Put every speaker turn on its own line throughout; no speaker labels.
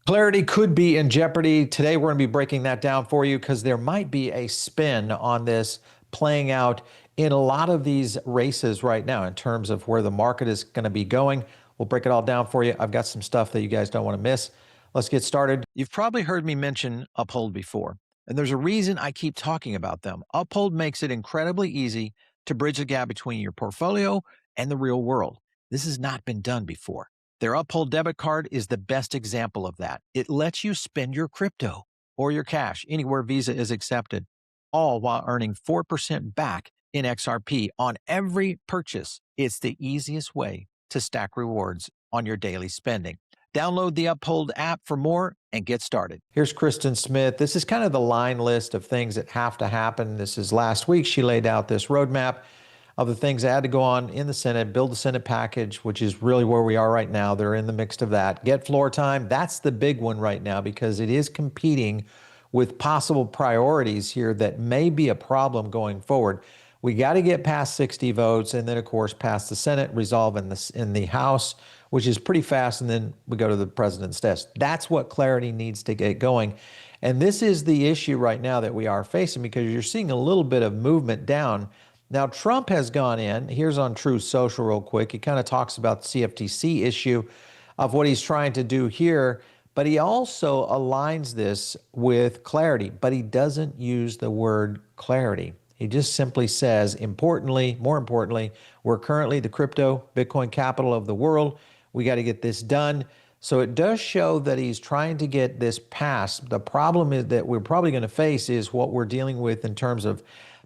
Clarity could be in jeopardy. Today, we're going to be breaking that down for you because there might be a spin on this playing out in a lot of these races right now in terms of where the market is going to be going. We'll break it all down for you. I've got some stuff that you guys don't want to miss. Let's get started. You've probably heard me mention Uphold before, and there's a reason I keep talking about them. Uphold makes it incredibly easy to bridge the gap between your portfolio and the real world. This has not been done before. Their Uphold debit card is the best example of that. It lets you spend your crypto or your cash anywhere Visa is accepted, all while earning 4% back in XRP on every purchase. It's the easiest way to stack rewards on your daily spending. Download the Uphold app for more and get started. Here's Kristen Smith. This is kind of the line list of things that have to happen. This is last week. She laid out this roadmap of the things that had to go on in the Senate, build the Senate package, which is really where we are right now. They're in the mix of that. Get floor time. That's the big one right now because it is competing with possible priorities here that may be a problem going forward. We got to get past 60 votes and then, of course, pass the Senate, resolve in the House, which is pretty fast, and then we go to the president's desk. That's what clarity needs to get going. And this is the issue right now that we are facing because you're seeing a little bit of movement down. Now, Trump has gone in. Here's on Truth Social real quick. He kind of talks about the CFTC issue of what he's trying to do here, but he also aligns this with clarity, but he doesn't use the word clarity. He just simply says, more importantly, we're currently the crypto Bitcoin capital of the world. We got to get this done. So it does show that he's trying to get this passed. The problem is that we're probably going to face is what we're dealing with in terms of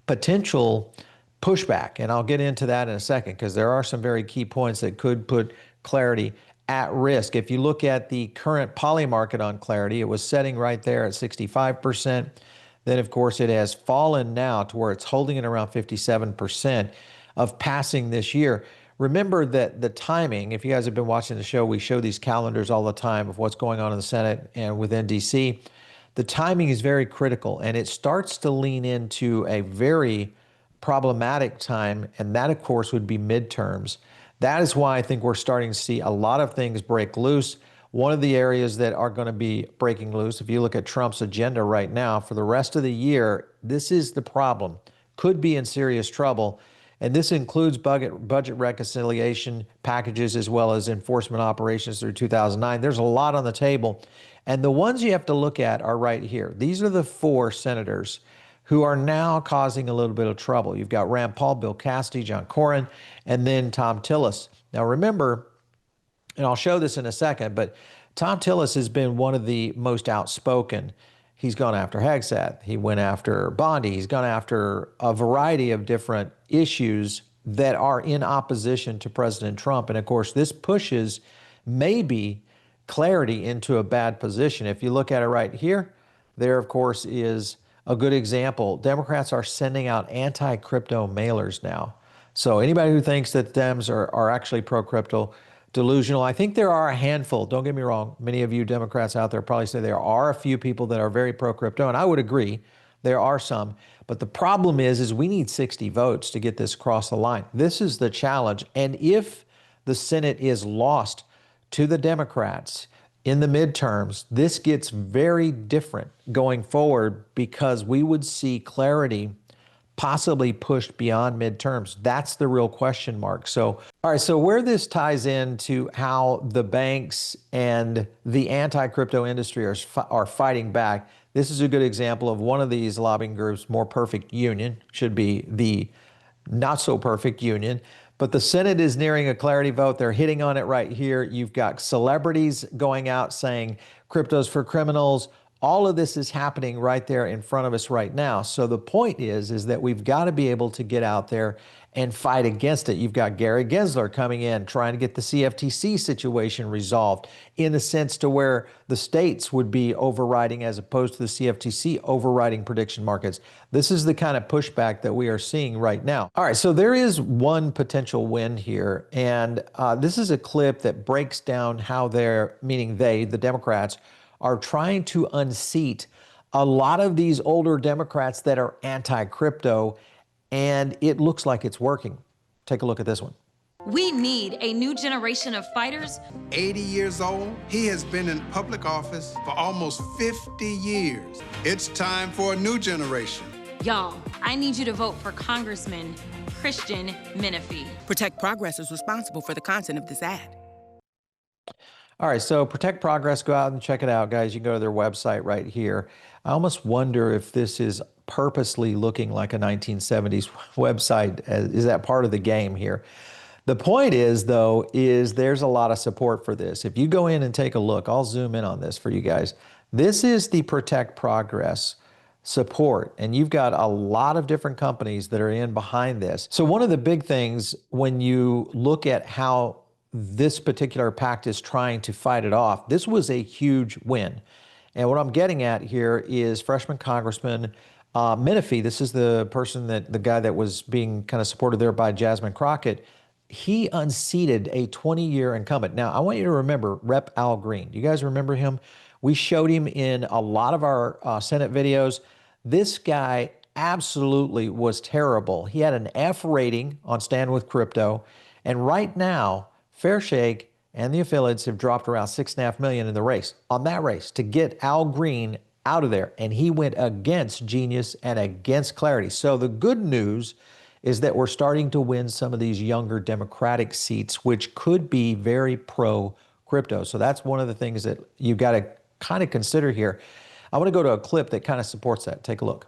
potential pushback. And I'll get into that in a second because there are some very key points that could put clarity at risk. If you look at the current poly market on clarity, it was setting right there at 65%. Then, of course, it has fallen now to where it's holding it around 57% of passing this year. Remember that the timing, if you guys have been watching the show, we show these calendars all the time of what's going on in the Senate and within DC. The timing is very critical, and it starts to lean into a very problematic time, and that, of course, would be midterms. That is why I think we're starting to see a lot of things break loose. One of the areas that are going to be breaking loose, if you look at Trump's agenda right now for the rest of the year, this is the problem. Could be in serious trouble. And this includes budget reconciliation packages as well as enforcement operations through 2009. There's a lot on the table. And the ones you have to look at are right here. These are the 4 senators who are now causing a little bit of trouble. You've got Rand Paul, Bill Cassidy, John Cornyn, and then Tom Tillis. Now remember, and I'll show this in a second, but Tom Tillis has been one of the most outspoken. He's gone after Hegseth. He went after Bondi. He's gone after a variety of different issues that are in opposition to President Trump. And of course, this pushes maybe clarity into a bad position. If you look at it right here, there, of course, is a good example. Democrats are sending out anti-crypto mailers now. So anybody who thinks that Dems are actually pro-crypto, delusional. I think there are a handful. Don't get me wrong. Many of you Democrats out there probably say there are a few people that are very pro-crypto, and I would agree. There are some. But the problem is we need 60 votes to get this across the line. This is the challenge. And if the Senate is lost to the Democrats in the midterms, this gets very different going forward because we would see clarity possibly pushed beyond midterms. That's the real question mark. So, all right, so where this ties into how the banks and the anti-crypto industry are fighting back, this is a good example of one of these lobbying groups, More Perfect Union, should be the not so perfect union. But the Senate is nearing a clarity vote. They're hitting on it right here. You've got celebrities going out saying crypto's for criminals. All of this is happening right there in front of us right now. So the point is that we've got to be able to get out there and fight against it. You've got Gary Gensler coming in, trying to get the CFTC situation resolved in the sense to where the states would be overriding as opposed to the CFTC overriding prediction markets. This is the kind of pushback that we are seeing right now. All right, so there is one potential win here. And this is a clip that breaks down how the Democrats, are trying to unseat a lot of these older Democrats that are anti-crypto, and it looks like it's working. Take a look at this one.
We need a new generation of fighters.
80 years old, he has been in public office for almost 50 years. It's time for a new generation.
Y'all, I need you to vote for Congressman Christian Menifee.
Protect Progress is responsible for the content of this ad.
All right, so Protect Progress, go out and check it out, guys. You can go to their website right here. I almost wonder if this is purposely looking like a 1970s website. Is that part of the game here? The point is, though, is there's a lot of support for this. If you go in and take a look, I'll zoom in on this for you guys. This is the Protect Progress support, and you've got a lot of different companies that are in behind this. So one of the big things when you look at how this particular pact is trying to fight it off, this was a huge win. And what I'm getting at here is freshman Congressman Menifee. This is the guy that was being kind of supported there by Jasmine Crocket. He unseated a 20-year incumbent. Now, I want you to remember Rep. Al Green. Do you guys remember him? We showed him in a lot of our Senate videos. This guy absolutely was terrible. He had an F rating on Stand With Crypto. And right now, Fairshake and the affiliates have dropped around $6.5 million in the race, on that race, to get Al Green out of there. And he went against Genius and against Clarity. So the good news is that we're starting to win some of these younger Democratic seats, which could be very pro-crypto. So that's one of the things that you've got to kind of consider here. I want to go to a clip that kind of supports that. Take a look.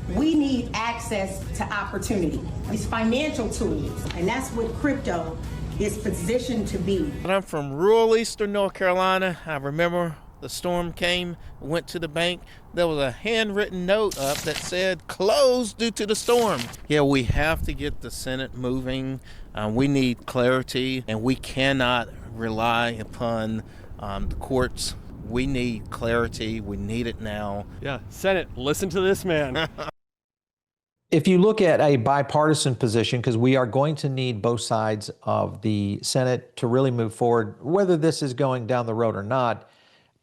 We need access to opportunity, these financial tools, and that's what crypto is positioned to be.
I'm from rural eastern North Carolina. I remember the storm came, went to the bank. There was a handwritten note up that said closed due to the storm. Yeah, we have to get the Senate moving. We need clarity, and we cannot rely upon the courts. We need clarity. We need it now.
Yeah, Senate, listen to this man.
If you look at a bipartisan position, because we are going to need both sides of the Senate to really move forward, whether this is going down the road or not,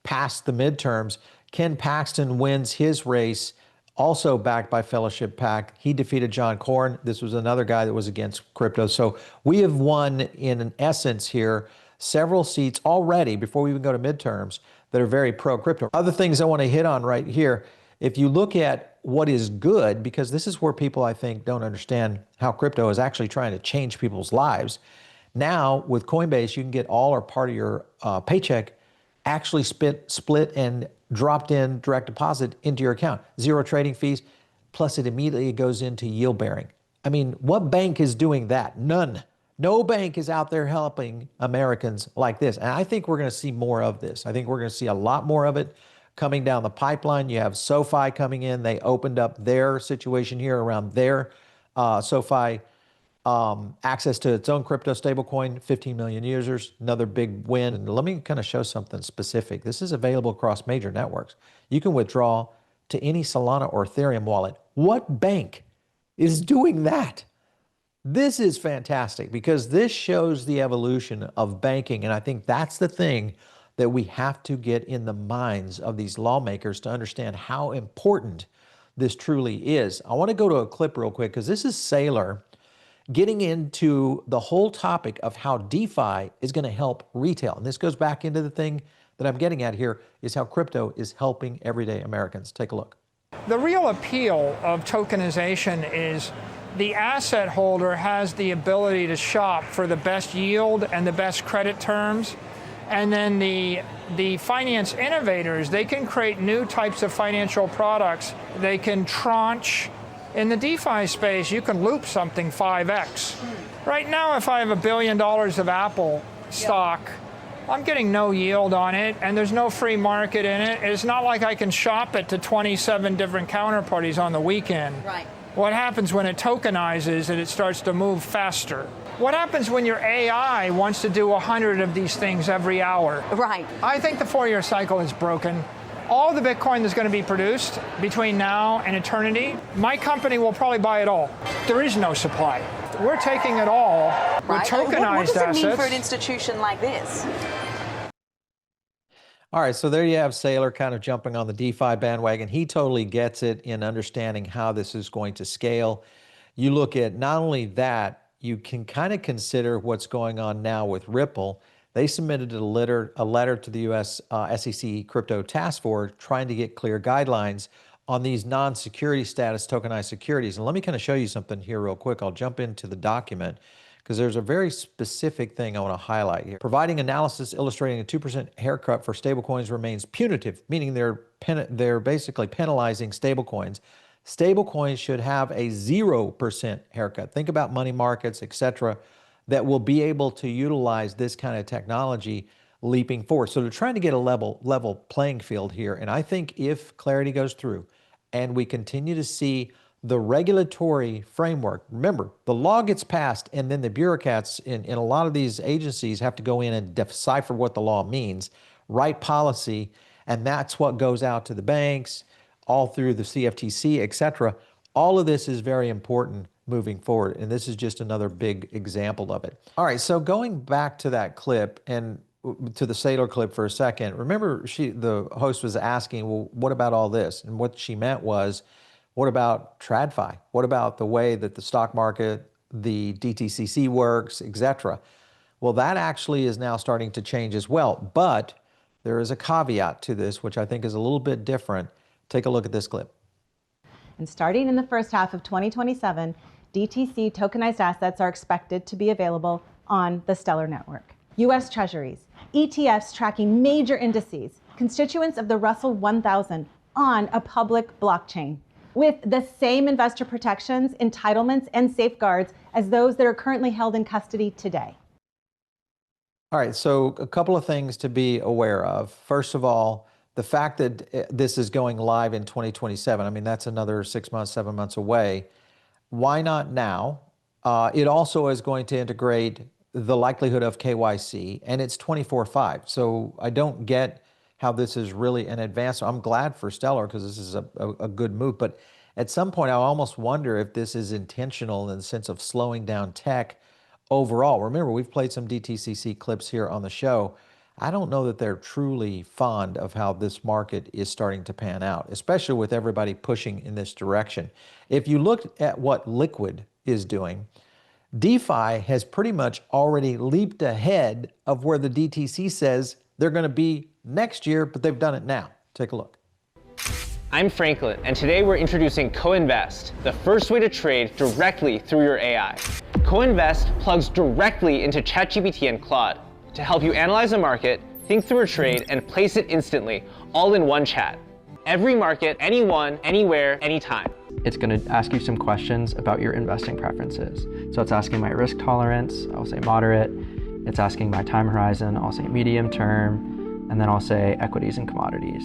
past the midterms, Ken Paxton wins his race, also backed by Fellowship PAC. He defeated John Cornyn. This was another guy that was against crypto. So we have won, in an essence here, several seats already before we even go to midterms that are very pro-crypto. Other things I want to hit on right here, if you look at what is good, because this is where people, I think, don't understand how crypto is actually trying to change people's lives. Now, with Coinbase, you can get all or part of your paycheck actually split and dropped in direct deposit into your account. Zero trading fees, plus it immediately goes into yield bearing. I mean, what bank is doing that? None. No bank is out there helping Americans like this. And I think we're going to see more of this. I think we're going to see a lot more of it coming down the pipeline. You have SoFi coming in. They opened up their situation here around their SoFi access to its own crypto stablecoin, 15 million users, another big win. And let me kind of show something specific. This is available across major networks. You can withdraw to any Solana or Ethereum wallet. What bank is doing that? This is fantastic because this shows the evolution of banking. And I think that's the thing that we have to get in the minds of these lawmakers to understand how important this truly is. I want to go to a clip real quick because this is Saylor getting into the whole topic of how DeFi is going to help retail. And this goes back into the thing that I'm getting at here is how crypto is helping everyday Americans. Take a look.
The real appeal of tokenization is the asset holder has the ability to shop for the best yield and the best credit terms. And then the finance innovators, they can create new types of financial products. They can tranche. In the DeFi space, you can loop something 5x. Right now, if I have $1 billion of Apple stock, I'm getting no yield on it, and there's no free market in it. It's not like I can shop it to 27 different counterparties on the weekend.
Right.
What happens when it tokenizes and it starts to move faster? What happens when your AI wants to do 100 of these things every hour?
Right.
I think the 4-year cycle is broken. All the Bitcoin that's going to be produced between now and eternity, my company will probably buy it all. There is no supply. We're taking it all with tokenized assets.
What does it mean for an institution like this?
All right, so there you have Saylor kind of jumping on the DeFi bandwagon. He totally gets it in understanding how this is going to scale. You look at not only that, you can kind of consider what's going on now with Ripple. They submitted a letter to the U.S. SEC Crypto Task Force trying to get clear guidelines on these non-security status tokenized securities. And let me kind of show you something here real quick. I'll jump into the document because there's a very specific thing I want to highlight here. Providing analysis illustrating a 2% haircut for stablecoins remains punitive, meaning they're basically penalizing stablecoins. Stablecoins should have a 0% haircut. Think about money markets, etc., that will be able to utilize this kind of technology leaping forward. So they're trying to get a level playing field here. And I think if clarity goes through and we continue to see the regulatory framework, remember, the law gets passed and then the bureaucrats in a lot of these agencies have to go in and decipher what the law means, write policy, and that's what goes out to the banks, all through the CFTC, etc. All of this is very important moving forward, and this is just another big example of it. All right, so going back to that clip and to the Saylor clip for a second, remember the host was asking, well, what about all this? And what she meant was, what about TradFi? What about the way that the stock market, the DTCC works, etc.? Well, that actually is now starting to change as well, but there is a caveat to this, which I think is a little bit different. Take a look at this clip.
And starting in the first half of 2027, DTC tokenized assets are expected to be available on the Stellar network. U.S. Treasuries, ETFs tracking major indices, constituents of the Russell 1000 on a public blockchain, with the same investor protections, entitlements, and safeguards as those that are currently held in custody today.
All right, so a couple of things to be aware of. First of all, the fact that this is going live in 2027, I mean, that's another 6 months, 7 months away. Why not now? It also is going to integrate the likelihood of KYC, and it's 24/5. So I don't get how this is really an advance. I'm glad for Stellar because this is a good move. But at some point, I almost wonder if this is intentional in the sense of slowing down tech overall. Remember, we've played some DTCC clips here on the show. I don't know that they're truly fond of how this market is starting to pan out, especially with everybody pushing in this direction. If you look at what Liquid is doing, DeFi has pretty much already leaped ahead of where the DTC says they're going to be next year, but they've done it now. Take a look.
I'm Franklin, and today we're introducing CoInvest, the first way to trade directly through your AI. CoInvest plugs directly into ChatGPT and Claude to help you analyze a market, think through a trade, and place it instantly, all in one chat. Every market, anyone, anywhere, anytime.
It's going to ask you some questions about your investing preferences. So it's asking my risk tolerance, I'll say moderate. It's asking my time horizon, I'll say medium term, and then I'll say equities and commodities.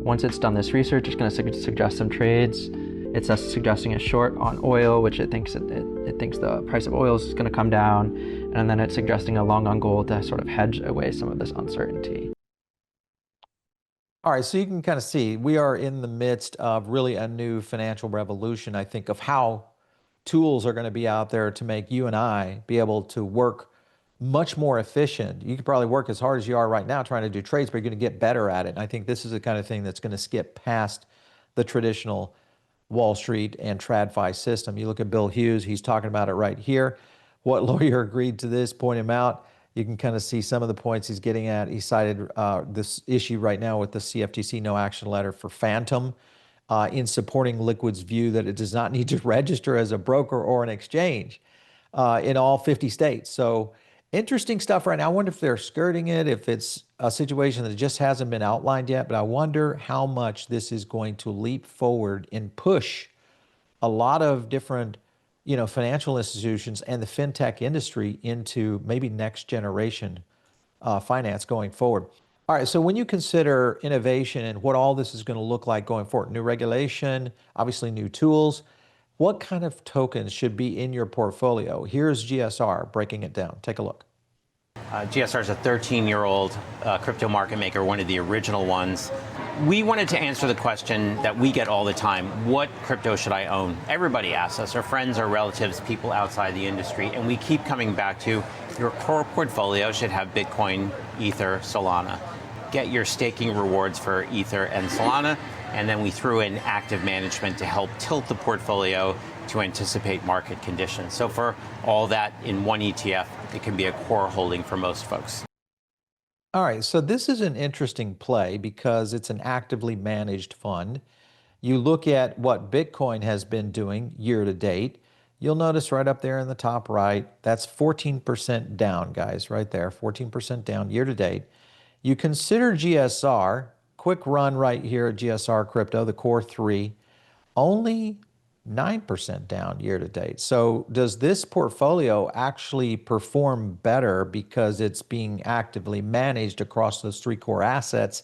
Once it's done this research, it's going to suggest some trades. It's suggesting a short on oil, which it thinks the price of oil is going to come down, and then it's suggesting a long on gold to sort of hedge away some of this uncertainty.
All right, so you can kind of see we are in the midst of really a new financial revolution, I think, of how tools are going to be out there to make you and I be able to work much more efficient. You could probably work as hard as you are right now trying to do trades, but you're going to get better at it. And I think this is the kind of thing that's going to skip past the traditional Wall Street and TradFi system. You look at Bill Hughes, he's talking about it right here. What lawyer agreed to this? Point him out. You can kind of see some of the points he's getting at. He cited this issue right now with the CFTC no action letter for Phantom in supporting Liquid's view that it does not need to register as a broker or an exchange in all 50 states. So interesting stuff right now. I wonder if they're skirting it, if it's a situation that just hasn't been outlined yet, but I wonder how much this is going to leap forward and push a lot of different financial institutions and the fintech industry into maybe next generation finance going forward. All right, so when you consider innovation and what all this is going to look like going forward, new regulation, obviously new tools, what kind of tokens should be in your portfolio? Here's GSR breaking it down. Take a look.
GSR is a 13-year-old crypto market maker, one of the original ones. We wanted to answer the question that we get all the time: what crypto should I own? Everybody asks us, our friends, our relatives, people outside the industry, and we keep coming back to your core portfolio should have Bitcoin, Ether, Solana. get your staking rewards for Ether and Solana, and then we threw in active management to help tilt the portfolio to anticipate market conditions. So for all that in one ETF, it can be a core holding for most folks.
All right, so this is an interesting play because it's an actively managed fund. You look at what Bitcoin has been doing year to date. You'll notice right up there in the top right, that's 14% down, guys, right there, 14% down year to date. You consider GSR, quick run right here at GSR Crypto, the core 3, only 9% down year to date. So does this portfolio actually perform better because it's being actively managed across those 3 core assets?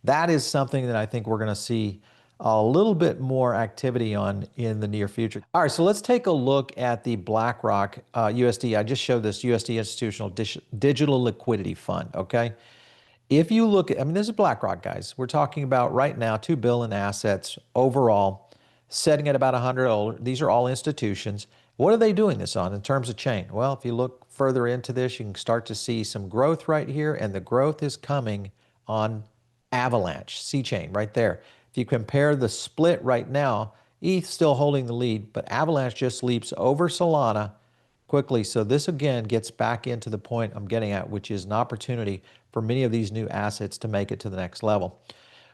That is something that I think we're going to see a little bit more activity on in the near future. All right, so let's take a look at the BlackRock USD. I just showed this USD Institutional Digital Liquidity Fund, okay? If you look at, I mean, this is BlackRock, guys. We're talking about right now $2 billion assets overall, setting at about $100. These are all institutions. What are they doing this on in terms of chain? Well, if you look further into this, you can start to see some growth right here, and the growth is coming on Avalanche, C-Chain, right there. If you compare the split right now, ETH still holding the lead, but Avalanche just leaps over Solana quickly. So this again gets back into the point I'm getting at, which is an opportunity for many of these new assets to make it to the next level.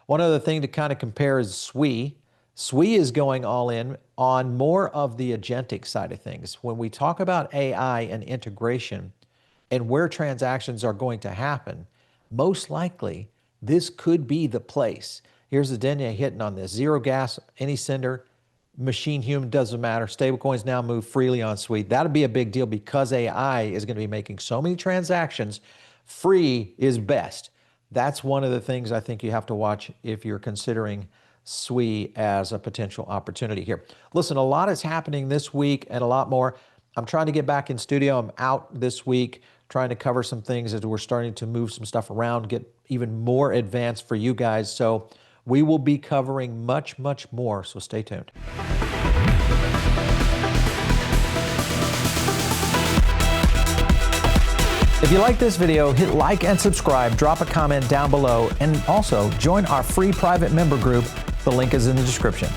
One other thing to kind of compare is SWI. SWI is going all in on more of the agentic side of things. When we talk about AI and integration and where transactions are going to happen, most likely this could be the place. Here's Adenia hitting on this. Zero gas, any sender, machine, human, doesn't matter. Stablecoins now move freely on SWI. That'd be a big deal because AI is going to be making so many transactions. Free is best. That's one of the things I think you have to watch if you're considering SWI as a potential opportunity here. Listen, a lot is happening this week and a lot more. I'm trying to get back in studio. I'm out this week trying to cover some things as we're starting to move some stuff around, get even more advanced for you guys. So we will be covering much, much more. So stay tuned. If you like this video, hit like and subscribe, drop a comment down below, and also join our free private member group. The link is in the description.